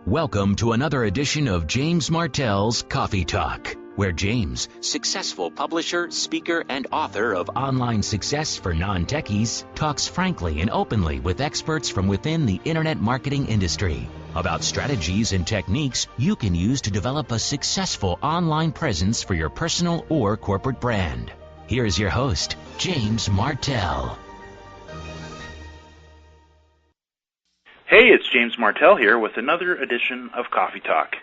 Welcome to another edition of James Martell's Coffee Talk, where James, successful publisher, speaker, and author of Online Success for Non-Techies, talks frankly and openly with experts from within the internet marketing industry about strategies and techniques you can use to develop a successful online presence for your personal or corporate brand. Here's your host, James Martell. Hey, it's James Martell here with another edition of Coffee Talk.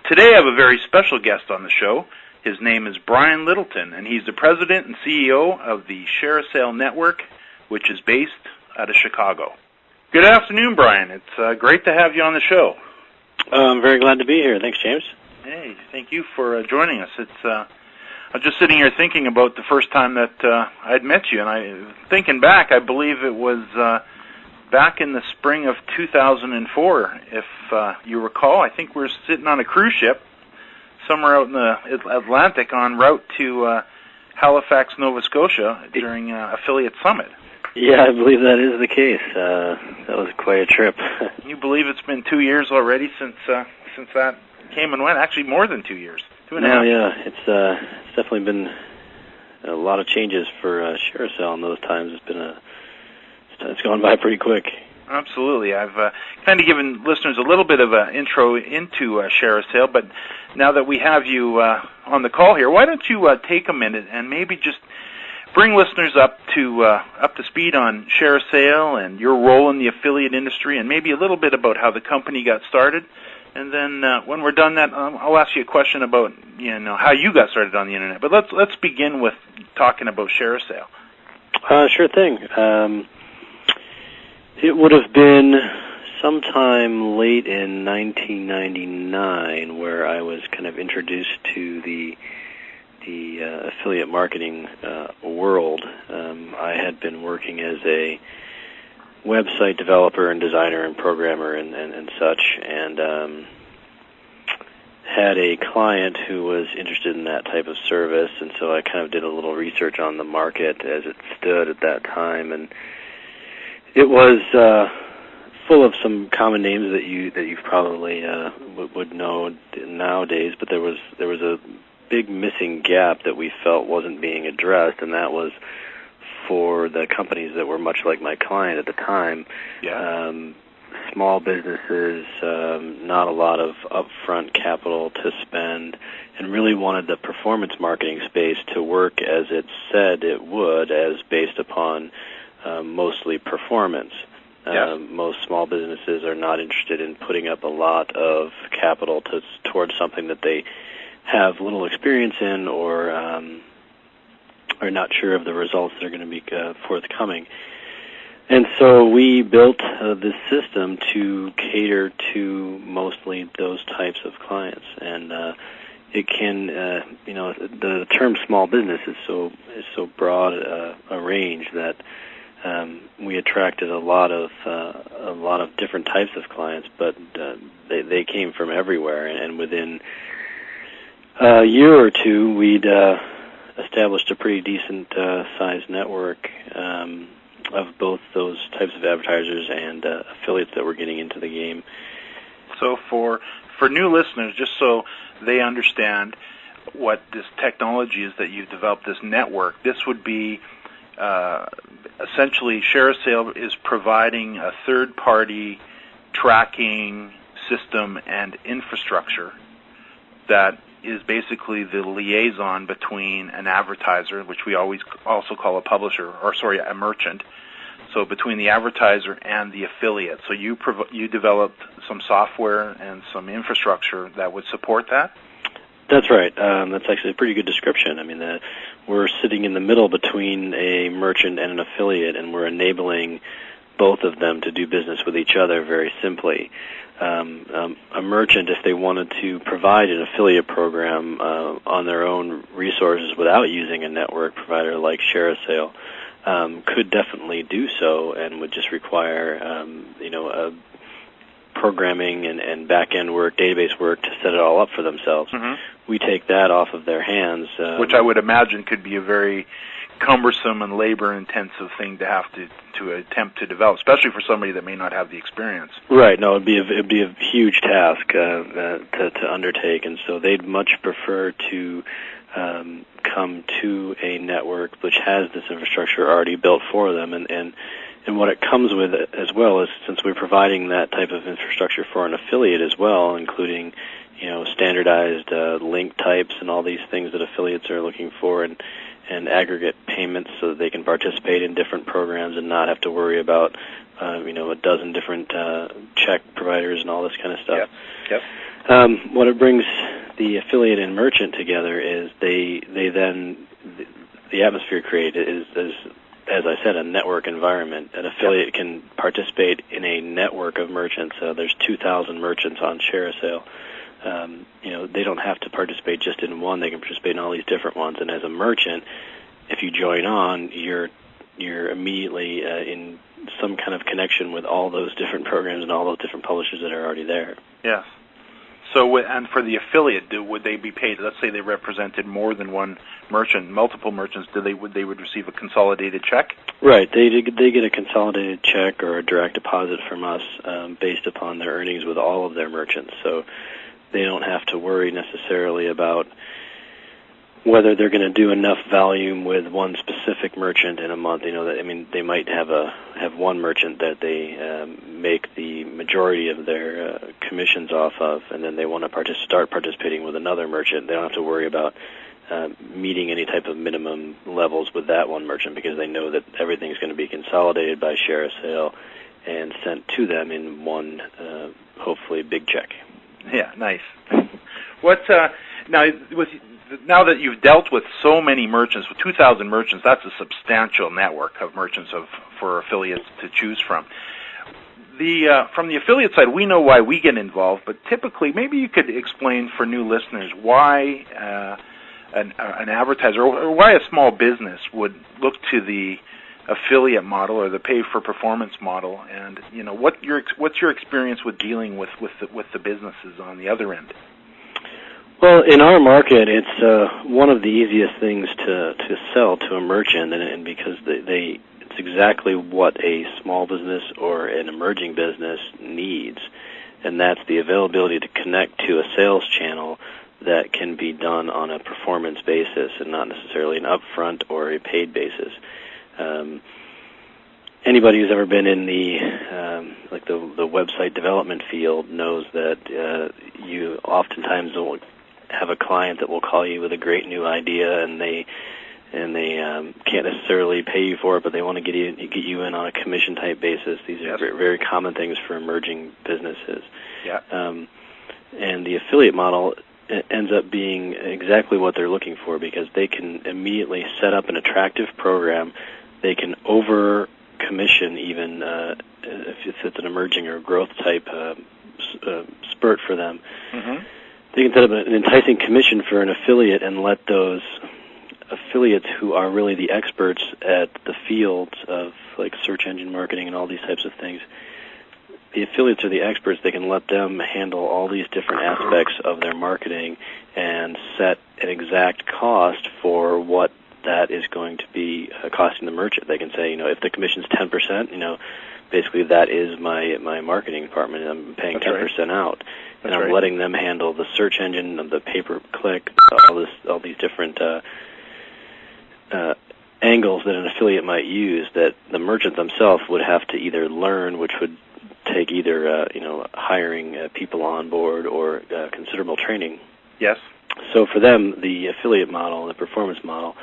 Today I have a very special guest on the show. His name is Brian Littleton, and he's the president and CEO of the ShareASale network, which is based out of Chicago. Good afternoon, Brian. It's great to have you on the show. I'm very glad to be here. Thanks, James. Hey, thank you for joining us. I was just sitting here thinking about the first time that I'd met you, and thinking back, I believe it was back in the spring of 2004, if you recall. I think we were sitting on a cruise ship somewhere out in the Atlantic en route to Halifax, Nova Scotia during Affiliate Summit. Yeah, I believe that is the case. That was quite a trip. You believe it's been 2 years already since that came and went? Actually, more than 2 years. 2.5. Yeah, it's definitely been a lot of changes for ShareASale in those times. It's gone by pretty quick. Absolutely. I've kind of given listeners a little bit of an intro into ShareASale, but now that we have you on the call here, why don't you take a minute and maybe just bring listeners up to speed on ShareASale and your role in the affiliate industry, and maybe a little bit about how the company got started. And then when we're done that, I'll ask you a question about how you got started on the internet. But let's begin with talking about ShareASale. Sure thing. It would have been sometime late in 1999 where I was kind of introduced to the affiliate marketing world. I had been working as a website developer and designer and programmer and such, and had a client who was interested in that type of service, and so I kind of did a little research on the market as it stood at that time, and it was full of some common names that you probably would know nowadays, but there was a big missing gap that we felt wasn't being addressed, and that was for the companies that were much like my client at the time. Yeah. Small businesses, not a lot of upfront capital to spend, and really wanted the performance marketing space to work as it said it would, as based upon mostly performance. Yes. Most small businesses are not interested in putting up a lot of capital towards something that they have little experience in, or are not sure of the results that are going to be forthcoming. And so we built this system to cater to mostly those types of clients. And it can, the term small business is so broad a range that we attracted a lot of different types of clients, but they came from everywhere. And within a year or two, we'd established a pretty decent sized network of both those types of advertisers and affiliates that were getting into the game. So for new listeners, just so they understand what this technology is that you've developed, this network, this would be essentially ShareASale is providing a third-party tracking system and infrastructure that is basically the liaison between an advertiser, which we always also call a merchant. So between the advertiser and the affiliate. So you developed some software and some infrastructure that would support that? That's right. That's actually a pretty good description. I mean, we're sitting in the middle between a merchant and an affiliate, and we're enabling both of them to do business with each other very simply. A merchant, if they wanted to provide an affiliate program on their own resources without using a network provider like ShareASale, could definitely do so, and would just require programming and back-end work, database work to set it all up for themselves. Mm-hmm. We take that off of their hands. Which I would imagine could be a very cumbersome and labor-intensive thing to have to attempt to develop, especially for somebody that may not have the experience. Right. No, it'd be a huge task to undertake, and so they'd much prefer to come to a network which has this infrastructure already built for them, and what it comes with as well is, since we're providing that type of infrastructure for an affiliate as well, including standardized link types and all these things that affiliates are looking for, and aggregate payments so that they can participate in different programs and not have to worry about a dozen different check providers and all this kind of stuff. Yep. What it brings the affiliate and merchant together is they then the atmosphere created is as I said, a network environment. An affiliate can participate in a network of merchants. There's 2,000 merchants on ShareASale. They don't have to participate just in one. They can participate in all these different ones. And as a merchant, if you join on, you're immediately in some kind of connection with all those different programs and all those different publishers that are already there. Yes. So, and for the affiliate, would they be paid? Let's say they represented more than one merchant, multiple merchants. They would receive a consolidated check? Right. They get a consolidated check or a direct deposit from us based upon their earnings with all of their merchants. So they don't have to worry necessarily about whether they're going to do enough volume with one specific merchant in a month. They might have one merchant that they make the majority of their commissions off of, and then they want to start participating with another merchant. They don't have to worry about meeting any type of minimum levels with that one merchant, because they know that everything's going to be consolidated by ShareASale and sent to them in one, hopefully, big check. Yeah, nice. Now that you've dealt with so many merchants, with 2,000 merchants, that's a substantial network of merchants for affiliates to choose from. From the affiliate side, we know why we get involved, but typically, maybe you could explain for new listeners why an advertiser or why a small business would look to the affiliate model or the pay-for-performance model, and what's your experience with dealing with the businesses on the other end? Well, in our market, it's one of the easiest things to sell to a merchant, and because it's exactly what a small business or an emerging business needs, and that's the availability to connect to a sales channel that can be done on a performance basis and not necessarily an upfront or a paid basis. Anybody who's ever been in the website development field knows that you oftentimes will have a client that will call you with a great new idea, and they can't necessarily pay you for it, but they want to get you in on a commission type basis. These are very common things for emerging businesses. Yeah. And the affiliate model ends up being exactly what they're looking for, because they can immediately set up an attractive program. They can over commission even if it's an emerging or growth type spurt for them. Mm-hmm. They can set up an enticing commission for an affiliate and let those affiliates who are really the experts at the fields of like search engine marketing and all these types of things. The affiliates are the experts. They can let them handle all these different aspects of their marketing and set an exact cost for what that is going to be costing the merchant. They can say, if the commission's 10%, basically that is my marketing department, and I'm paying 10% out. And I'm letting them handle the search engine, the pay-per-click, all these different angles that an affiliate might use that the merchant themselves would have to either learn, which would take either hiring people on board or considerable training. Yes. So for them, the affiliate model, the performance model,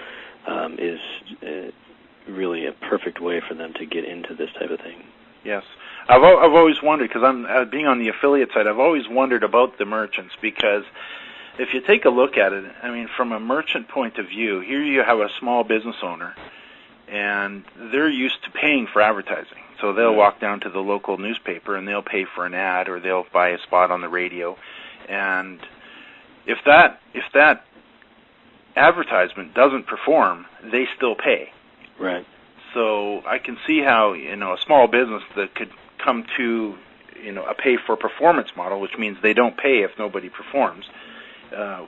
is really a perfect way for them to get into this type of thing. Yes. I've always wondered, because I'm being on the affiliate side, I've always wondered about the merchants, because if you take a look at it, from a merchant point of view, here you have a small business owner, and they're used to paying for advertising. So they'll walk down to the local newspaper and they'll pay for an ad, or they'll buy a spot on the radio. And if that advertisement doesn't perform, they still pay. Right. So I can see how a small business that could come to a pay-for-performance model, which means they don't pay if nobody performs,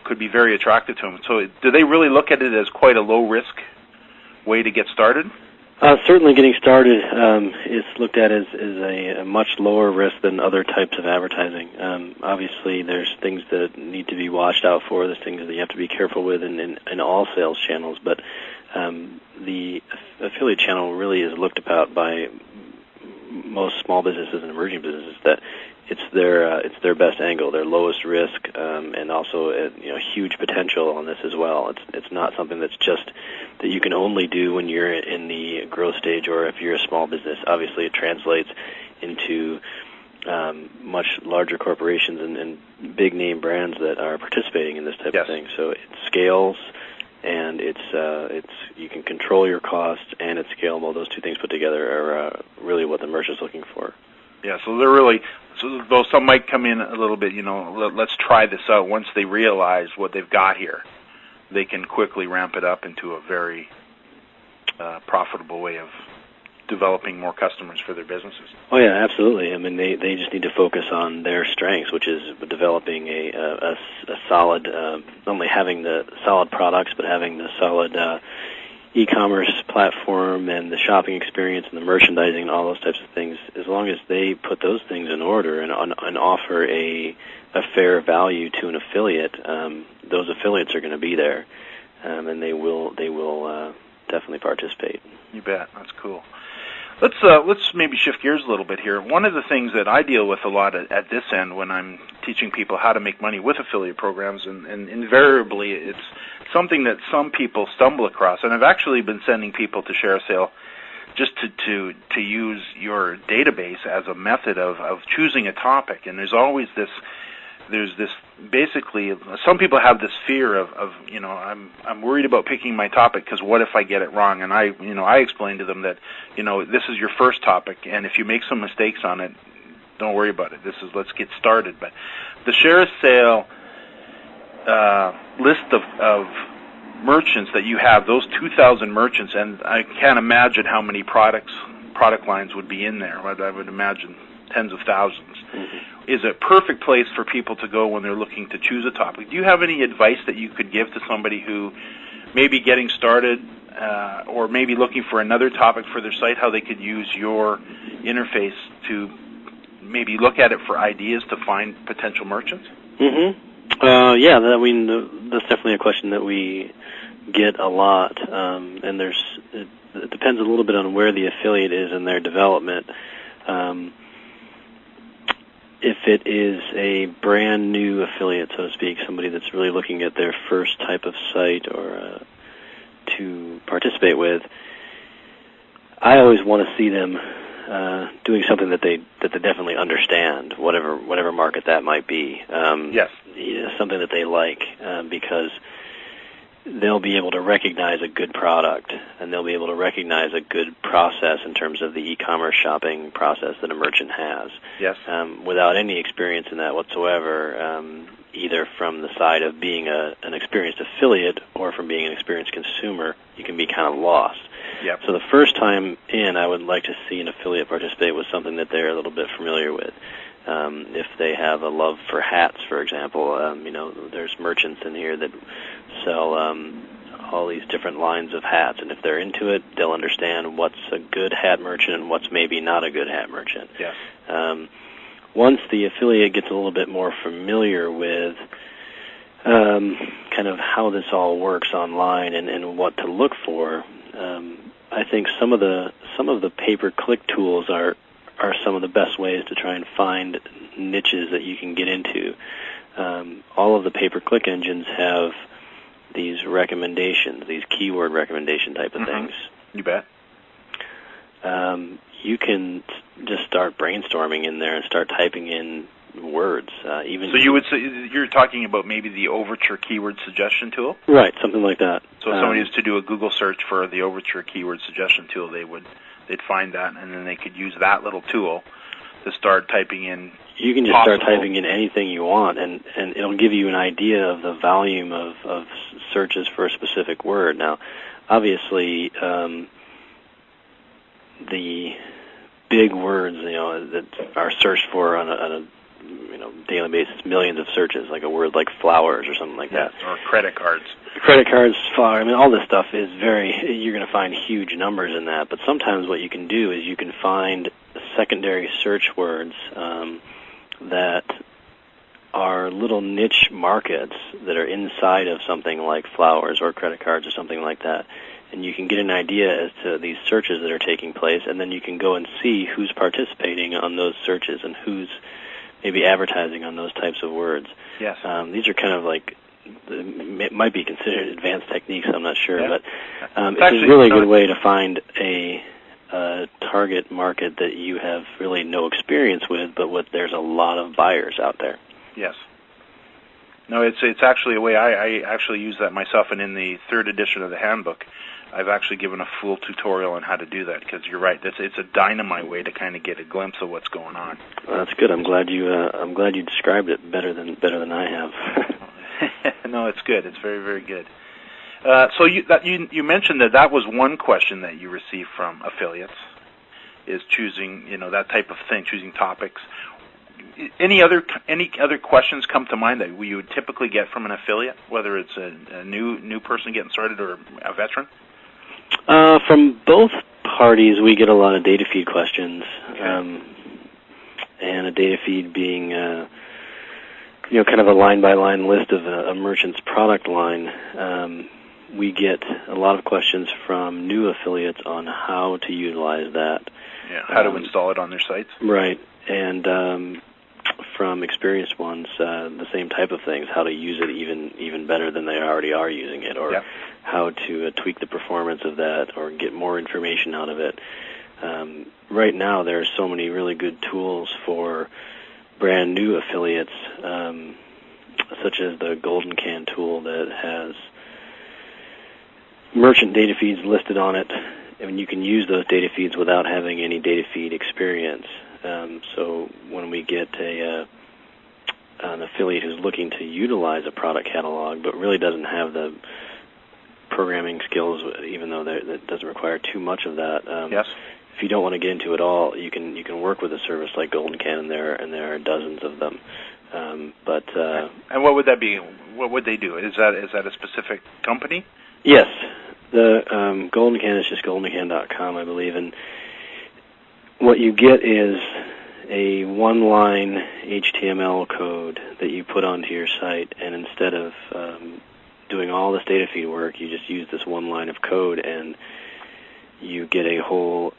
could be very attractive to them. So do they really look at it as quite a low-risk way to get started? Certainly getting started is looked at as a much lower risk than other types of advertising. Obviously, there's things that need to be watched out for. There's things that you have to be careful with in all sales channels. But the affiliate channel really is looked about by most small businesses and emerging businesses that it's their best angle, their lowest risk, and also huge potential on this as well. It's not something that's just that you can only do when you're in the growth stage or if you're a small business. Obviously, it translates into much larger corporations and big name brands that are participating in this type of thing. So it scales, and it's you can control your costs, and it's scalable. Those two things put together are really what the merchant's looking for. Yeah, so they're really, so though some might come in a little bit, let's try this out. Once they realize what they've got here, they can quickly ramp it up into a very profitable way of developing more customers for their businesses. Oh yeah, absolutely. I mean, they just need to focus on their strengths, which is developing a solid, not only having the solid products, but having the solid e-commerce platform and the shopping experience and the merchandising and all those types of things. As long as they put those things in order and offer a fair value to an affiliate, those affiliates are going to be there, and they will definitely participate. You bet. That's cool. Let's maybe shift gears a little bit here. One of the things that I deal with a lot at this end when I'm teaching people how to make money with affiliate programs, and invariably it's something that some people stumble across, and I've actually been sending people to ShareASale just to use your database as a method of choosing a topic. And there's always this basically, some people have this fear of I'm worried about picking my topic because what if I get it wrong? And I explain to them that this is your first topic, and if you make some mistakes on it, don't worry about it. Let's get started. But the ShareASale list of merchants that you have, those 2,000 merchants, and I can't imagine how many product lines would be in there. I would imagine tens of thousands. Mm-hmm. Is a perfect place for people to go when they're looking to choose a topic. Do you have any advice that you could give to somebody who may be getting started or maybe looking for another topic for their site, how they could use your interface to maybe look at it for ideas to find potential merchants? Mm-hmm. That's definitely a question that we get a lot, and it depends a little bit on where the affiliate is in their development. If it is a brand new affiliate, so to speak, somebody that's really looking at their first type of site or to participate with, I always want to see them doing something that they definitely understand, whatever market that might be. Yes. Something that they like, because they'll be able to recognize a good product, and they'll be able to recognize a good process in terms of the e-commerce shopping process that a merchant has. Yes. Without any experience in that whatsoever, either from the side of being an experienced affiliate or from being an experienced consumer, you can be kind of lost. Yep. So the first time in, I would like to see an affiliate participate with something that they're a little bit familiar with. If they have a love for hats, for example, there's merchants in here that sell all these different lines of hats, and if they're into it, they'll understand what's a good hat merchant and what's maybe not a good hat merchant. Yes. Once the affiliate gets a little bit more familiar with kind of how this all works online and what to look for, I think some of the pay-per-click tools are some of the best ways to try and find niches that you can get into. All of the pay-per-click engines have these recommendations, these keyword recommendation type of things. You bet. You can just start brainstorming in there and start typing in words. So you would say you're talking about maybe the Overture keyword suggestion tool? Right, something like that. So if somebody was to do a Google search for the Overture keyword suggestion tool, they'd find that, and then they could use that little tool to start typing in. You can just start typing in anything you want, and it'll give you an idea of the volume of searches for a specific word. Now, obviously, the big words, that are searched for on a daily basis, millions of searches, like a word like flowers or something like that. Or credit cards. credit cards, I mean, all this stuff is you're going to find huge numbers in that, but sometimes what you can do is you can find secondary search words that are little niche markets that are inside of something like flowers or credit cards or something like that. And you can get an idea as to these searches that are taking place, and then you can go and see who's participating on those searches and who's maybe advertising on those types of words. Yes. These are kind of like, it might be considered advanced techniques, I'm not sure, but it's a really good way to find a target market that you have really no experience with, but there's a lot of buyers out there. Yes. No, it's actually a way I actually use that myself, and in the 3rd edition of the handbook, I've actually given a full tutorial on how to do that, because you're right, it's a dynamite way to kind of get a glimpse of what's going on. Well, that's good. I'm glad you described it better than I have. No, it's good. It's very, very good. So you mentioned that was one question that you received from affiliates, is choosing, that type of thing, choosing topics. Any other questions come to mind that you would typically get from an affiliate, whether it's a new person getting started or a veteran? From both parties, we get a lot of data feed questions, okay. And a data feed being, kind of a line-by-line list of a merchant's product line. We get a lot of questions from new affiliates on how to utilize that. Yeah, how to install it on their sites. Right, and from experienced ones, the same type of things, how to use it even better than they already are using it, or how to tweak the performance of that, or get more information out of it. Right now, there are so many really good tools for brand new affiliates, such as the Golden Can tool that has merchant data feeds listed on it, and you can use those data feeds without having any data feed experience. So when we get an affiliate who's looking to utilize a product catalog but really doesn't have the programming skills, even though that doesn't require too much of that. Yes. If you don't want to get into it all, you can work with a service like Golden Can, and there are dozens of them. And what would that be? What would they do? Is that a specific company? Yes. The Golden Can is just goldencan.com, I believe, and what you get is a one-line HTML code that you put onto your site, and instead of doing all this data feed work, you just use this one line of code, and you get a whole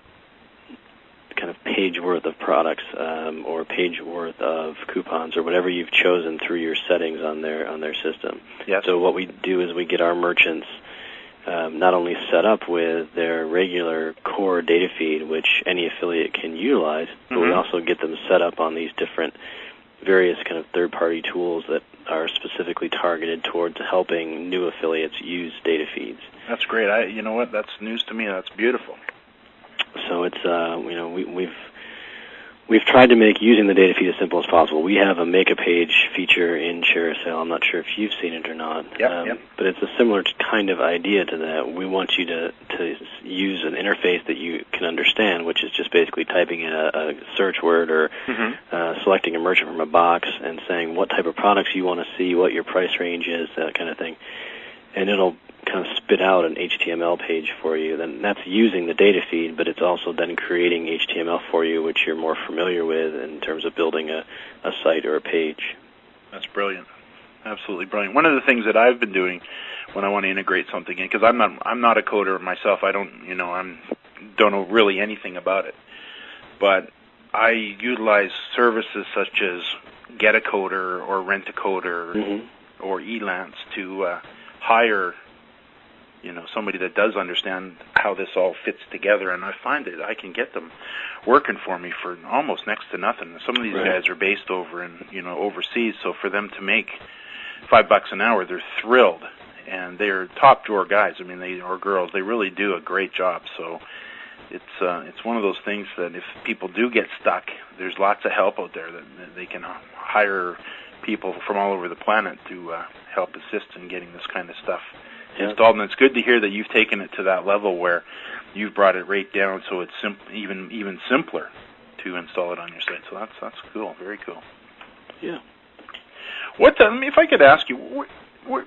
kind of page worth of products, or page worth of coupons, or whatever you've chosen through your settings on their system. Yes. So what we do is we get our merchants not only set up with their regular core data feed, which any affiliate can utilize, but we also get them set up on these different various kind of third-party tools that are specifically targeted towards helping new affiliates use data feeds. That's great. You know what? That's news to me. That's beautiful. So it's we've tried to make using the data feed as simple as possible. We have a make a page feature in ShareASale. I'm not sure if you've seen it or not. Yep. But it's a similar kind of idea to that. We want you to use an interface that you can understand, which is just basically typing in a search word or selecting a merchant from a box and saying what type of products you want to see, what your price range is, that kind of thing. And it'll kind of spit out an HTML page for you. Then that's using the data feed, but it's also then creating HTML for you, which you're more familiar with in terms of building a site or a page. That's brilliant. Absolutely brilliant. One of the things that I've been doing when I want to integrate something in, because I'm not a coder myself. I don't know really anything about it, but I utilize services such as Get a Coder or Rent a Coder or Elance to hire somebody that does understand how this all fits together, and I find that I can get them working for me for almost next to nothing. Some of these guys are based over in overseas, so for them to make $5 an hour, they're thrilled, and they're top drawer guys. I mean, or girls, they really do a great job. So it's one of those things that if people do get stuck, there's lots of help out there that they can hire people from all over the planet to help assist in getting this kind of stuff installed. And it's good to hear that you've taken it to that level where you've brought it right down so it's even simpler to install it on your site. So that's cool, very cool. Yeah. If I could ask you,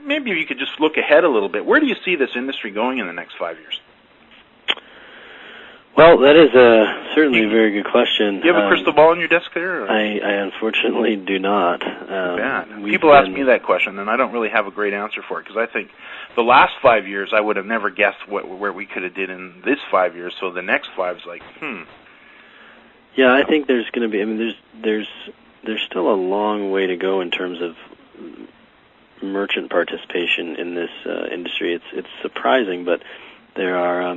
maybe you could just look ahead a little bit. Where do you see this industry going in the next 5 years? Well, that is certainly a very good question. Do you have a crystal ball on your desk there? Or? I unfortunately do not. People ask me that question, and I don't really have a great answer for it, because I think the last 5 years I would have never guessed where we could have did in this 5 years, so the next 5 is like, Yeah, I think there's going to be, I mean, there's still a long way to go in terms of merchant participation in this industry. It's surprising, but there are...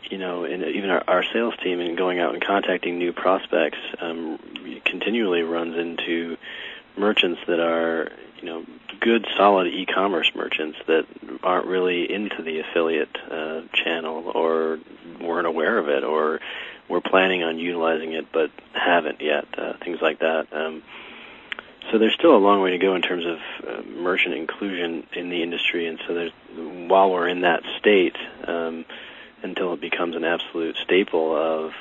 even our sales team in going out and contacting new prospects continually runs into merchants that are, good, solid e-commerce merchants that aren't really into the affiliate channel or weren't aware of it or were planning on utilizing it but haven't yet, things like that. So there's still a long way to go in terms of merchant inclusion in the industry, and so while we're in that state, until it becomes an absolute staple of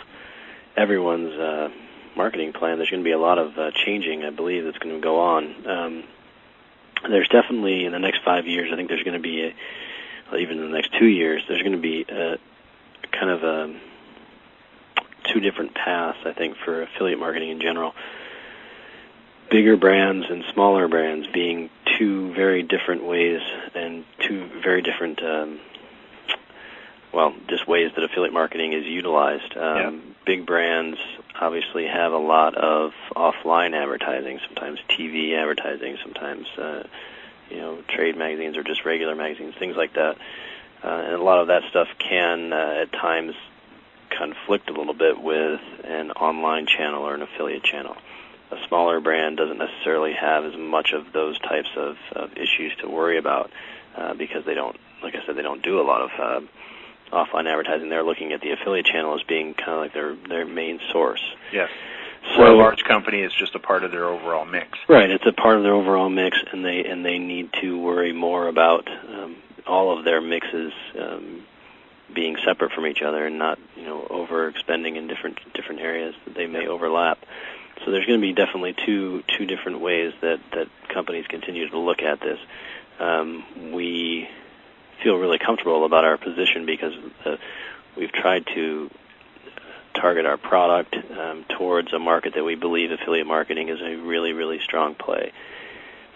everyone's marketing plan, there's going to be a lot of changing, I believe, that's going to go on. There's definitely, in the next 5 years, I think there's going to be, even in the next 2 years, there's going to be kind of two different paths, I think, for affiliate marketing in general. Bigger brands and smaller brands being two very different ways and two very different just ways that affiliate marketing is utilized. Big brands obviously have a lot of offline advertising, sometimes TV advertising, sometimes trade magazines or just regular magazines, things like that. And a lot of that stuff can at times conflict a little bit with an online channel or an affiliate channel. A smaller brand doesn't necessarily have as much of those types of issues to worry about because they don't, like I said, they don't do a lot of offline advertising. They're looking at the affiliate channel as being kind of like their main source. Yes. So a large company is just a part of their overall mix. Right. It's a part of their overall mix, and they need to worry more about all of their mixes being separate from each other and not overexpending in different areas that they may overlap. So there's going to be definitely two different ways that companies continue to look at this. We feel really comfortable about our position because we've tried to target our product towards a market that we believe affiliate marketing is a really, really strong play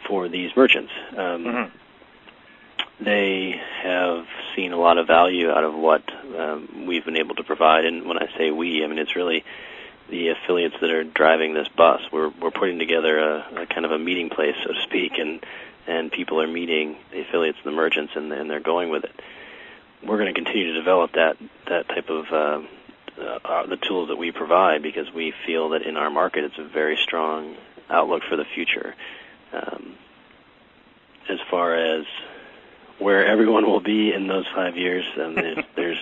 for these merchants. They have seen a lot of value out of what we've been able to provide, and when I say we, I mean it's really the affiliates that are driving this bus. We're putting together a kind of a meeting place, so to speak, and people are meeting the affiliates and the merchants, and they're going with it. We're going to continue to develop that type of the tools that we provide because we feel that in our market it's a very strong outlook for the future. As far as where everyone will be in those 5 years, there's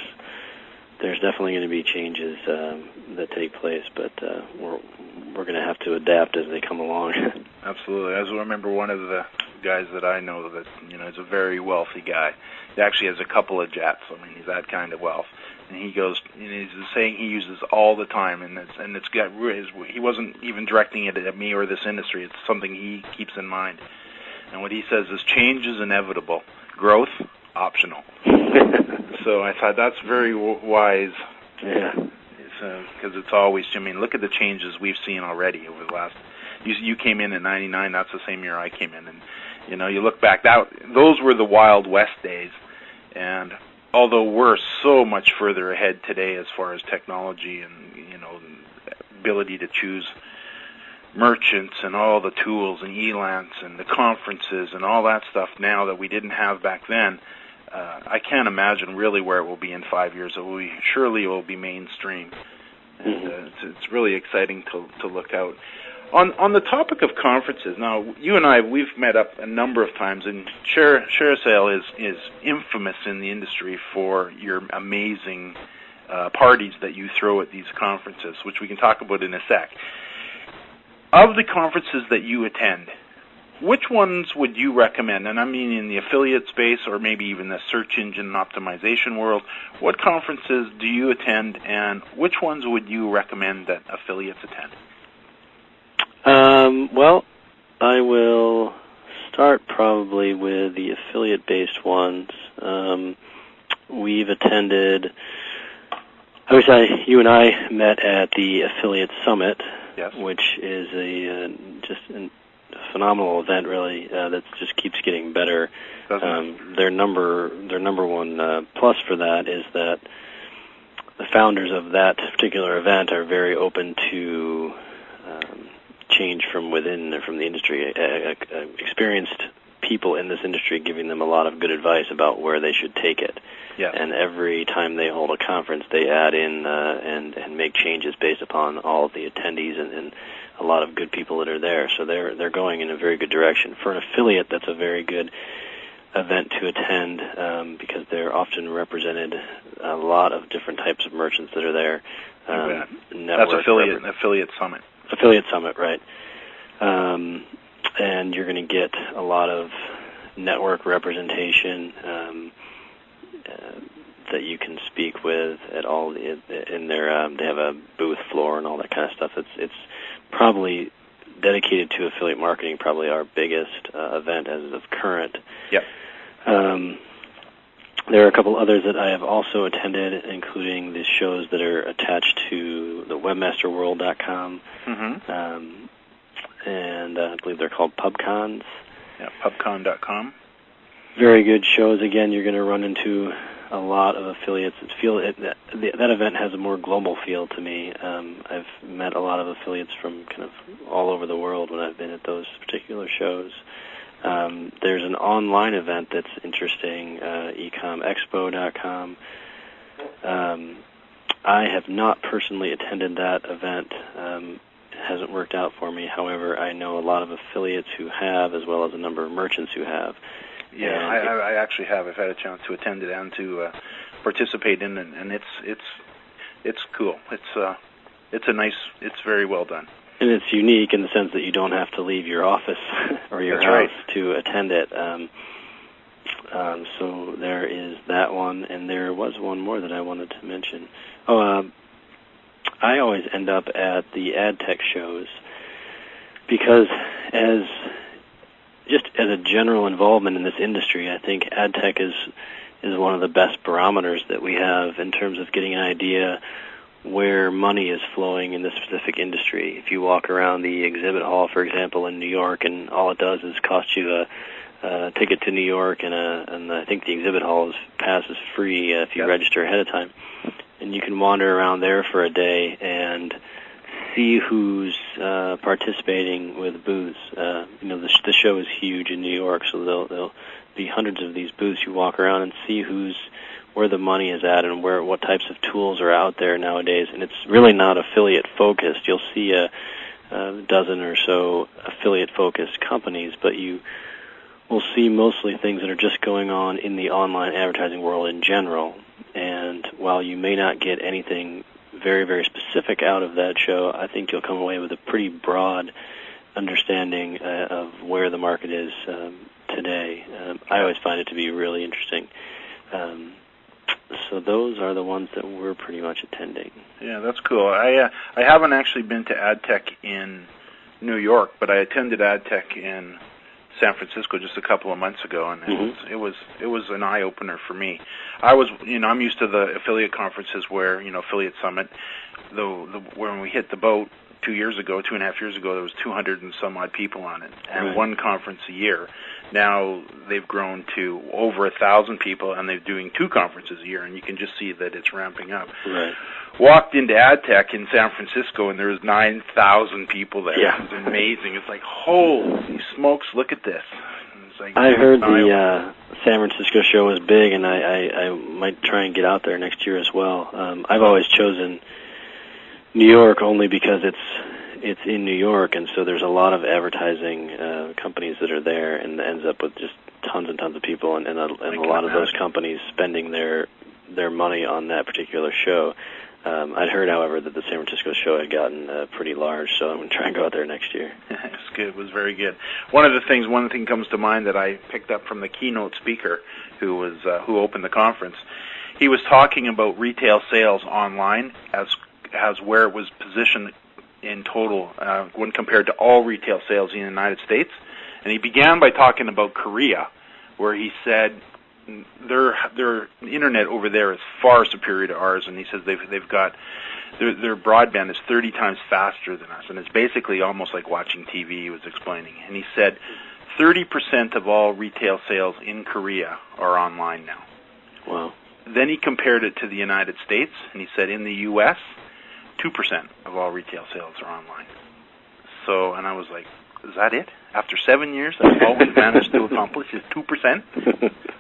definitely going to be changes that take place, but we're going to have to adapt as they come along. Absolutely. I remember one of the guys that I know that is a very wealthy guy. He actually has a couple of jets. I mean, he's that kind of wealth. And he goes, he's a saying he uses all the time, and it's got he wasn't even directing it at me or this industry. It's something he keeps in mind. And what he says is, change is inevitable, growth optional. So I thought that's very wise. Yeah. Because it's always, look at the changes we've seen already over the last. You came in 99. That's the same year I came in, and you look back. Those were the Wild West days, and although we're so much further ahead today as far as technology and ability to choose merchants and all the tools and ELANs and the conferences and all that stuff now that we didn't have back then, I can't imagine really where it will be in 5 years. Surely it will be mainstream, and it's really exciting to look out. On the topic of conferences, now you and I, we've met up a number of times, and ShareASale is infamous in the industry for your amazing parties that you throw at these conferences, which we can talk about in a sec. Of the conferences that you attend, which ones would you recommend? And I mean in the affiliate space or maybe even the search engine optimization world. What conferences do you attend, and which ones would you recommend that affiliates attend? Well, I will start probably probably with the affiliate-based ones. We've attended. I wish you and I met at the Affiliate Summit, yes, which is just a phenomenal event, really. That just keeps getting better. Their number one plus for that is that the founders of that particular event are very open to change from within, from the industry. Experienced people in this industry giving them a lot of good advice about where they should take it. Yes. And every time they hold a conference, they add in and make changes based upon all of the attendees and a lot of good people that are there. So they're going in a very good direction. For an affiliate, that's a very good event to attend because they're often represented a lot of different types of merchants that are there. That's Affiliate Summit. Affiliate Summit, right. And you're going to get a lot of network representation that you can speak with at all in their. They have a booth floor and all that kind of stuff. It's probably dedicated to affiliate marketing. Probably our biggest event as of current. Yep. There are a couple others that I have also attended, including the shows that are attached to the webmasterworld.com. Mm-hmm. And I believe they're called PubCons. Yeah, pubcon.com. Very good shows. Again, you're going to run into a lot of affiliates. That event has a more global feel to me. I've met a lot of affiliates from kind of all over the world when I've been at those particular shows. There's an online event that's interesting, ecomexpo.com. I have not personally attended that event. It hasn't worked out for me. However, I know a lot of affiliates who have, as well as a number of merchants who have. Yeah, I actually have. I've had a chance to attend it and to participate in it, and it's cool. It's very well done. And it's unique in the sense that you don't have to leave your office or your house to attend it. So there is that one, and there was one more that I wanted to mention. I always end up at the ad tech shows because as a general involvement in this industry, I think ad tech is one of the best barometers that we have in terms of getting an idea where money is flowing in this specific industry. If you walk around the exhibit hall, for example, in New York, and all it does is cost you a ticket to New York, and I think the exhibit hall pass is free if you register ahead of time. And you can wander around there for a day and see who's participating with booths. The show is huge in New York, so there'll be hundreds of these booths. You walk around and see where the money is at and what types of tools are out there nowadays. And it's really not affiliate focused. You'll see a dozen or so affiliate focused companies, but you will see mostly things that are just going on in the online advertising world in general. And while you may not get anything very, very specific out of that show, I think you'll come away with a pretty broad understanding of where the market is today. I always find it to be really interesting. So those are the ones that we're pretty much attending. Yeah, that's cool. I haven't actually been to AdTech in New York, but I attended AdTech in San Francisco just a couple of months ago, and it was an eye opener for me. I'm used to the affiliate conferences where Affiliate Summit. When we hit the boat 2.5 years ago, there was 200 and some odd people on it, and one conference a year. Now they've grown to over 1,000 people, and they're doing 2 conferences a year, and you can just see that it's ramping up. Right. Walked into AdTech in San Francisco, and there was 9,000 people there. Yeah. It was amazing. It's like, holy smokes, look at this. It's like, I heard the San Francisco show was big, and I might try and get out there next year as well. I've always chosen New York only because it's in New York, and so there's a lot of advertising companies that are there, and ends up with just tons and tons of people, and a lot of those companies spending their money on that particular show. I'd heard, however, that the San Francisco show had gotten pretty large, so I'm going to try and go out there next year. It's good. It was very good. One thing comes to mind that I picked up from the keynote speaker who opened the conference. He was talking about retail sales online as where it was positioned in total when compared to all retail sales in the United States, And he began by talking about Korea, where he said their internet over there is far superior to ours, and he says they've got their broadband is 30 times faster than us, and it's basically almost like watching TV, he was explaining. And he said 30% of all retail sales in Korea are online now. Wow. Then he compared it to the United States, and he said in the U.S., 2% of all retail sales are online. So, and I was like, is that it? After 7 years, that's all we've managed to accomplish is 2%?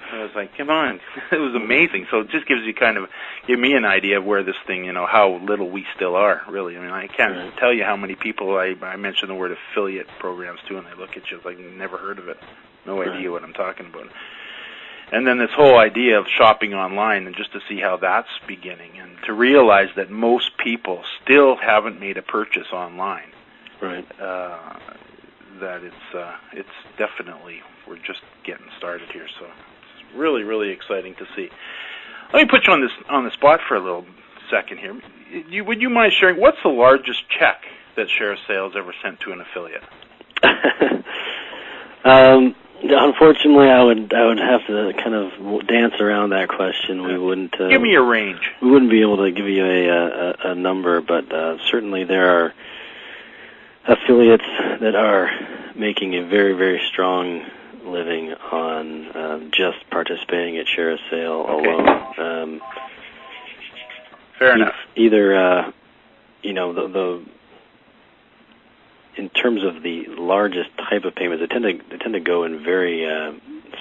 I was like, come on. It was amazing. So it just gives me an idea of where this thing, how little we still are, really. I mean, I can't tell you how many people I mention the word affiliate programs to, and they look at you like, never heard of it. No idea what I'm talking about. And then this whole idea of shopping online, and just to see how that's beginning, and to realize that most people still haven't made a purchase online. Right. That it's definitely, we're just getting started here. So it's really, really exciting to see. Let me put you on the spot for a little second here. Would you mind sharing what's the largest check that ShareASale has ever sent to an affiliate? Unfortunately, I would have to kind of dance around that question. We wouldn't give me a range. We wouldn't be able to give you a number, but certainly there are affiliates that are making a very, very strong living on just participating at ShareASale alone. Fair enough. Either the in terms of the largest type of payments, they tend to go in very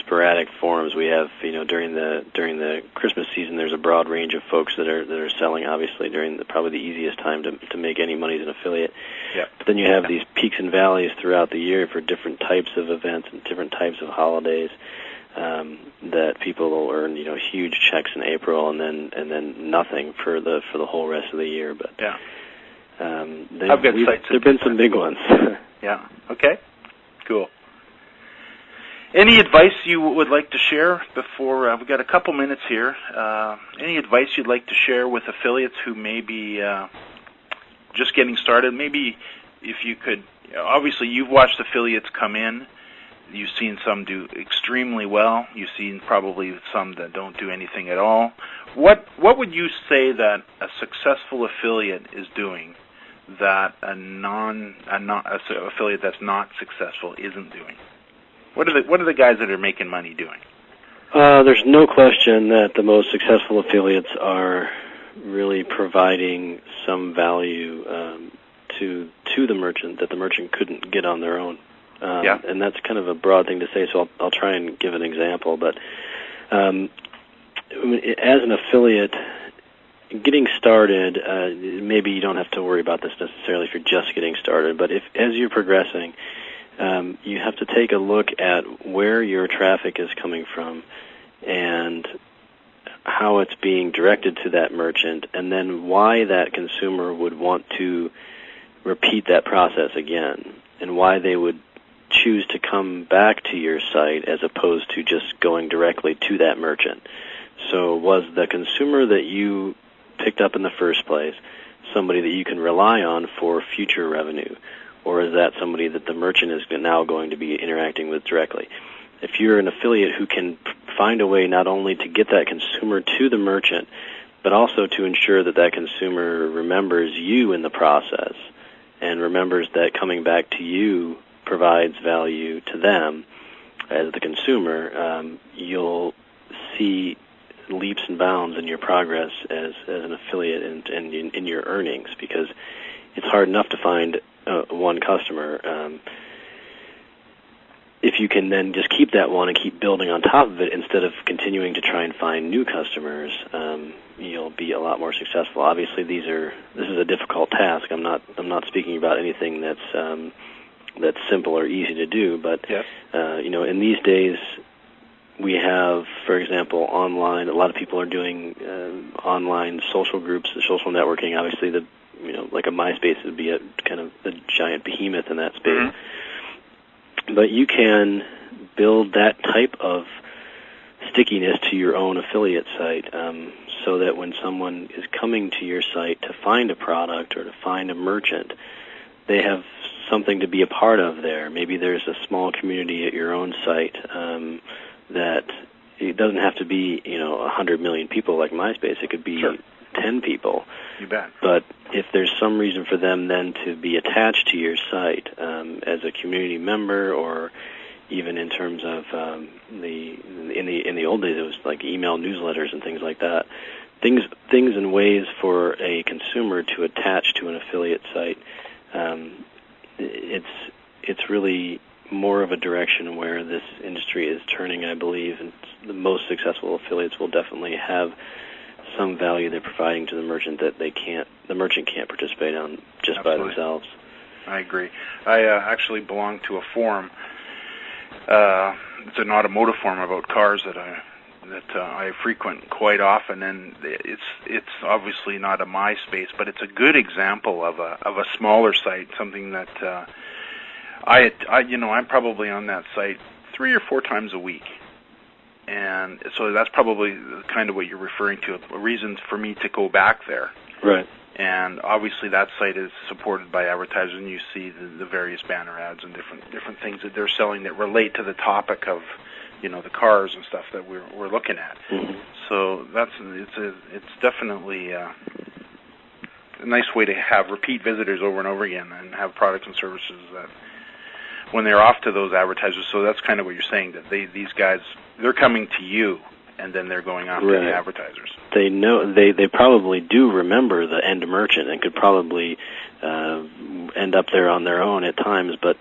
sporadic forms. We have, during the Christmas season, there's a broad range of folks that are selling. Obviously, during probably the easiest time to make any money as an affiliate. Yep. But then you have these peaks and valleys throughout the year for different types of events and different types of holidays. That people will earn, huge checks in April and then nothing for the whole rest of the year. But yeah. I've got sites. There've been some big ones. Yeah. Okay. Cool. Any advice you would like to share before we've got a couple minutes here? Any advice you'd like to share with affiliates who may be just getting started? Maybe if you could. Obviously, you've watched affiliates come in. You've seen some do extremely well. You've seen probably some that don't do anything at all. What would you say that a successful affiliate is doing that a affiliate that's not successful isn't doing? What are the guys that are making money doing? There's no question that the most successful affiliates are really providing some value to the merchant that the merchant couldn't get on their own. And that's kind of a broad thing to say, so I'll try and give an example. But as an affiliate, getting started, maybe you don't have to worry about this necessarily if you're just getting started, but as you're progressing, you have to take a look at where your traffic is coming from and how it's being directed to that merchant, and then why that consumer would want to repeat that process again, and why they would choose to come back to your site as opposed to just going directly to that merchant. So was the consumer that you picked up in the first place somebody that you can rely on for future revenue, or is that somebody that the merchant is now going to be interacting with directly? If you're an affiliate who can find a way not only to get that consumer to the merchant, but also to ensure that that consumer remembers you in the process and remembers that coming back to you provides value to them as the consumer, you'll see leaps and bounds in your progress as an affiliate and in your earnings, because it's hard enough to find one customer. If you can then just keep that one and keep building on top of it instead of continuing to try and find new customers, you'll be a lot more successful. Obviously, this is a difficult task. I'm not speaking about anything that's simple or easy to do, but yes. In these days, we have, for example, online. A lot of people are doing online social groups, social networking. Obviously, like a MySpace would be a kind of a giant behemoth in that space. Mm-hmm. But you can build that type of stickiness to your own affiliate site, so that when someone is coming to your site to find a product or to find a merchant, they have something to be a part of there. Maybe there's a small community at your own site that it doesn't have to be 100 million people like MySpace. It could be 10 people. You bet. But if there's some reason for them then to be attached to your site as a community member, or even in terms of in the old days, it was like email newsletters and things like that. Things and ways for a consumer to attach to an affiliate site. It's really more of a direction where this industry is turning, I believe, and the most successful affiliates will definitely have some value they're providing to the merchant that the merchant can't participate on just by themselves. I agree. I actually belong to a forum. It's an automotive forum about cars that I frequent quite often, and it's obviously not a MySpace, but it's a good example of a smaller site, something that I'm probably on that site 3 or 4 times a week. And so that's probably kind of what you're referring to, a reason for me to go back there. Right. And obviously that site is supported by advertisers, and you see the various banner ads and different things that they're selling that relate to the topic of, the cars and stuff that we're looking at. Mm-hmm. So it's definitely a nice way to have repeat visitors over and over again, and have products and services that when they're off to those advertisers. So that's kind of what you're saying, that these guys, they're coming to you, and then they're going off to the advertisers. They know they probably do remember the end merchant and could probably end up there on their own at times, but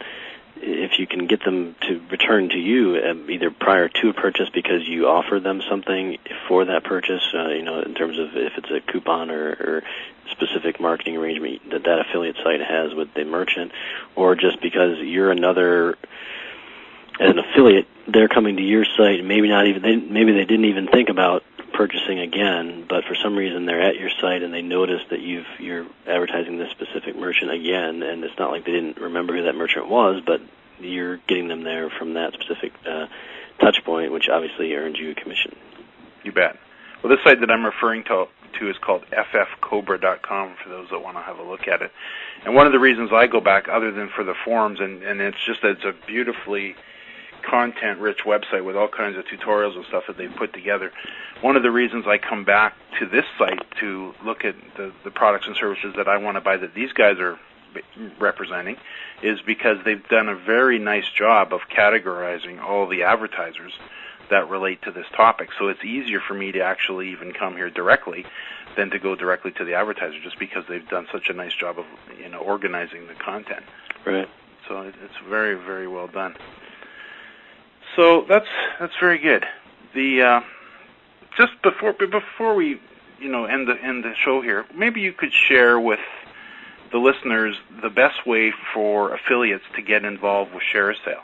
if you can get them to return to you either prior to a purchase because you offer them something for that purchase, in terms of if it's a coupon or specific marketing arrangement that affiliate site has with the merchant, or just because you're as an affiliate, they're coming to your site, and maybe they didn't even think about purchasing again, but for some reason they're at your site and they notice that you're advertising this specific merchant again, and it's not like they didn't remember who that merchant was, but you're getting them there from that specific touch point, which obviously earns you a commission. You bet. Well, this site that I'm referring to is called ffcobra.com for those that want to have a look at it. And one of the reasons I go back, other than for the forums, and it's just that it's a beautifully content-rich website with all kinds of tutorials and stuff that they've put together. One of the reasons I come back to this site to look at the products and services that I want to buy that these guys are representing is because they've done a very nice job of categorizing all the advertisers that relate to this topic. So it's easier for me to actually even come here directly than to go directly to the advertiser, just because they've done such a nice job of organizing the content. Right. So it's very, very well done. So that's very good. The just before we end the show here, maybe you could share with the listeners the best way for affiliates to get involved with ShareASale.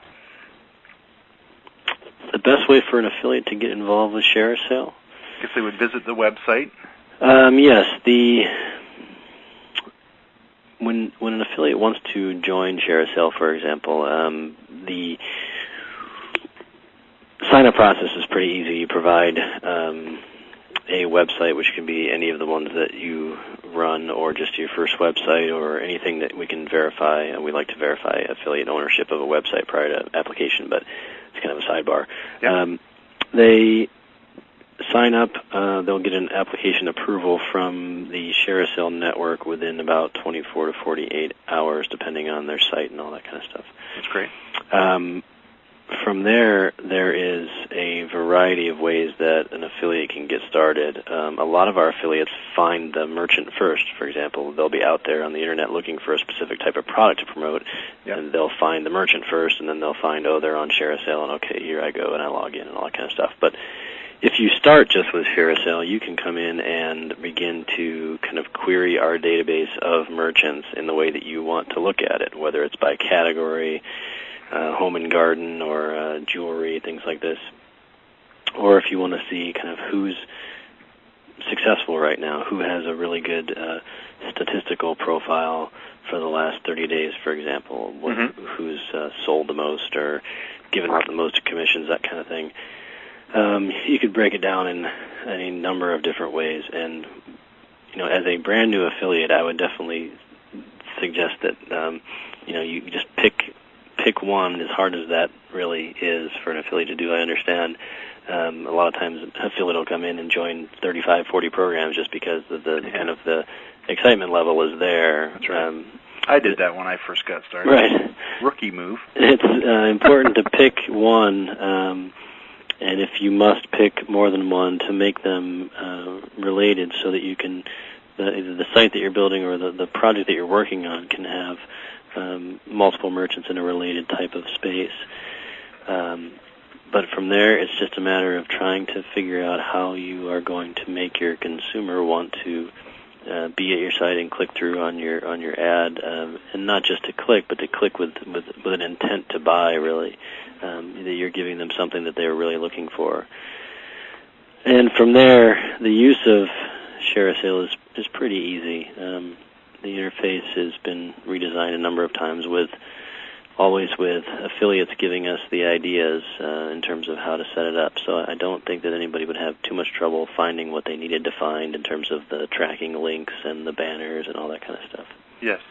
The best way for an affiliate to get involved with ShareASale? I guess they would visit the website. Yes. When an affiliate wants to join ShareASale, for example, the sign-up process is pretty easy. You provide a website, which can be any of the ones that you run, or just your first website, or anything that we can verify. We like to verify affiliate ownership of a website prior to application, but it's kind of a sidebar. Yep. They sign up. They'll get an application approval from the ShareASale network within about 24 to 48 hours, depending on their site and all that kind of stuff. That's great. From there is a variety of ways that an affiliate can get started. A lot of our affiliates find the merchant first. For example, they'll be out there on the internet looking for a specific type of product to promote, and they'll find the merchant first, and then they'll find, they're on ShareASale, and okay, here I go, and I log in, and all that kind of stuff. But if you start just with ShareASale, you can come in and begin to kind of query our database of merchants in the way that you want to look at it, whether it's by category, home and garden, or jewelry, things like this. Or if you want to see kind of who's successful right now, who has a really good statistical profile for the last 30 days, for example, who's sold the most or given out the most commissions, that kind of thing. You could break it down in any number of different ways. And, as a brand new affiliate, I would definitely suggest that you just pick one, as hard as that really is for an affiliate to do. I understand a lot of times an affiliate will come in and join 35, 40 programs just because of the kind of the excitement level is there. That's right. I did that when I first got started. Right. Rookie move. It's important to pick one, and if you must pick more than one, to make them related so that you can, either the site that you're building or the project that you're working on can have multiple merchants in a related type of space. But from there, it's just a matter of trying to figure out how you are going to make your consumer want to be at your site and click through on your ad, and not just to click, but to click with an intent to buy. Really, that you're giving them something that they're really looking for. And from there, the use of ShareASale is pretty easy. The interface has been redesigned a number of times, always with affiliates giving us the ideas in terms of how to set it up. So I don't think that anybody would have too much trouble finding what they needed to find in terms of the tracking links and the banners and all that kind of stuff. Yes,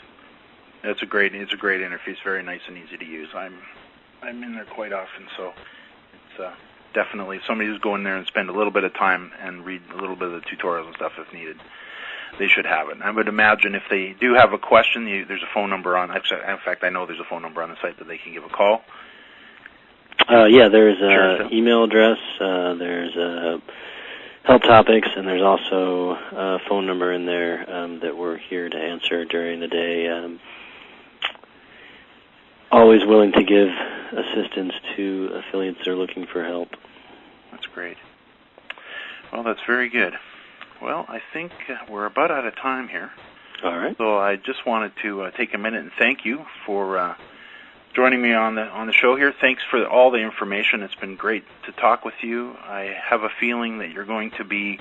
it's a great interface, very nice and easy to use. I'm in there quite often, so it's definitely somebody who's going there and spend a little bit of time and read a little bit of the tutorials and stuff if needed. They should have it. And I would imagine if they do have a question, there's a phone number on. Actually, in fact, I know there's a phone number on the site that they can give a call. There's an email address. There's help topics, and there's also a phone number in there that we're here to answer during the day. Always willing to give assistance to affiliates that are looking for help. That's great. Well, that's very good. Well, I think we're about out of time here. All right. So I just wanted to take a minute and thank you for joining me on the show here. Thanks for all the information. It's been great to talk with you. I have a feeling that you're going to be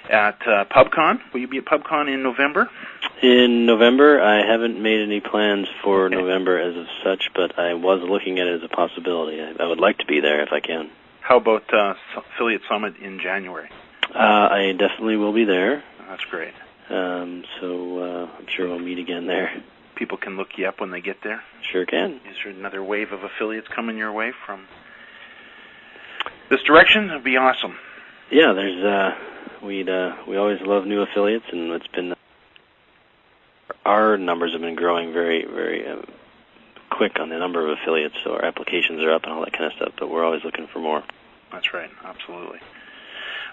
at PubCon. Will you be at PubCon in November? In November, I haven't made any plans for November as of such, but I was looking at it as a possibility. I would like to be there if I can. How about Affiliate Summit in January? I definitely will be there. That's great. So I'm sure we'll meet again there. People can look you up when they get there? Sure can. Is there another wave of affiliates coming your way from this direction? That would be awesome. Yeah, there's we always love new affiliates, and it's been our numbers have been growing very, very quick on the number of affiliates, so our applications are up and all that kind of stuff, but we're always looking for more. That's right, absolutely.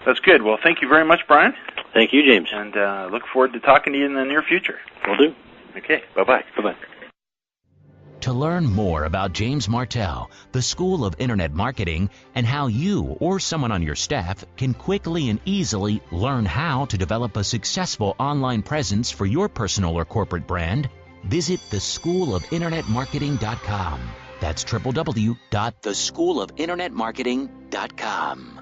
That's good. Well, thank you very much, Brian. Thank you, James. And look forward to talking to you in the near future. Will do. Okay, bye-bye. Bye-bye. To learn more about James Martell, the School of Internet Marketing, and how you or someone on your staff can quickly and easily learn how to develop a successful online presence for your personal or corporate brand, visit theschoolofinternetmarketing.com. That's www.theschoolofinternetmarketing.com.